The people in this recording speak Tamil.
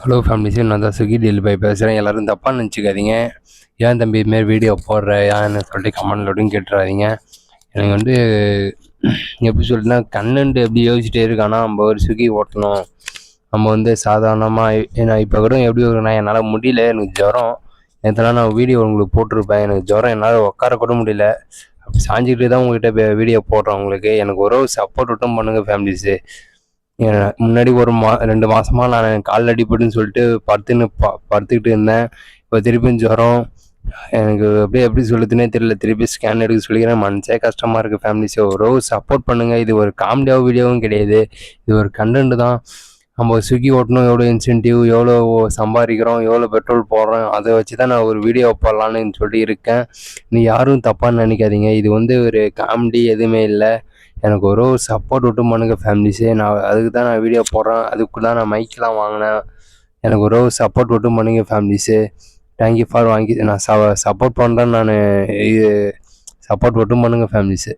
ஹலோ ஃபேமிலிஸு, நான் தான் ஸ்விக்கி டெலிவரி பேசுகிறேன். எல்லோரும் தப்பாக நினச்சிக்காதீங்க. ஏன் தம்பி இதுமாரி வீடியோ போடுற ஏன்னு சொல்லிட்டு கமெண்ட்ல அப்படின்னு கேட்டுறாதீங்க. எனக்கு வந்து எப்படி சொல்லிட்டுனா கண்ணன்ட்டு எப்படி யோசிச்சுட்டே இருக்கானா, நம்ம ஒரு ஸ்விக்கி ஓட்டணும். நம்ம வந்து சாதாரணமாக ஏன்னா இப்போ கூட எப்படி இருக்குன்னா, என்னால் முடியல, எனக்கு ஜுரம். நேற்றுலாம் நான் வீடியோ உங்களுக்கு போட்டிருப்பேன். எனக்கு ஜுரம், என்னால் உட்கார கூட முடியல. அப்படி சாஞ்சிக்கிட்டு தான் உங்கள்கிட்ட வீடியோ போடுறேன். உங்களுக்கு எனக்கு ஒரு சப்போர்ட் மட்டும் பண்ணுங்கள் ஃபேமிலிஸு. முன்னாடி ஒரு 2 மாசமா நான் காலில் அடிபட்டுன்னு சொல்லிட்டு படுத்துக்கிட்டு இருந்தேன். இப்போ திருப்பியும் ஜுரம். எனக்கு அப்படியே எப்படி சொல்லுதுன்னே தெரியல. திருப்பி ஸ்கேன் எடுக்க சொல்லிக்கிறேன். மனசே கஷ்டமாக இருக்குது ஃபேமிலிஸே. ஒரு சப்போர்ட் பண்ணுங்கள். இது ஒரு காமெடியாக வீடியோவும் கிடையாது. இது ஒரு கண்டென்ட் தான். நம்ம ஸ்விக்கி ஓட்டணும், எவ்வளோ இன்சென்டிவ், எவ்வளோ சம்பாதிக்கிறோம், எவ்வளோ பெட்ரோல் போடுறோம், அதை வச்சு தான் நான் ஒரு வீடியோ போடலான்னு சொல்லி இருக்கேன். நீ யாரும் தப்பாக நினைக்காதீங்க. இது வந்து ஒரு காமெடி எதுவுமே இல்லை. எனக்கு ஒரு சப்போர்ட் மட்டும் பண்ணுங்க ஃபேமிலிஸே. நான் அதுக்கு தான் நான் வீடியோ போடுறேன். அதுக்கு தான் நான் மைக்கெலாம் வாங்கினேன். எனக்கு ஒரு சப்போர்ட் மட்டும் பண்ணுங்க ஃபேமிலிஸே. தேங்க்யூ ஃபார் நான் சப்போர்ட் பண்ணுறேன்னு இது சப்போர்ட் மட்டும் பண்ணுங்க ஃபேமிலிஸு.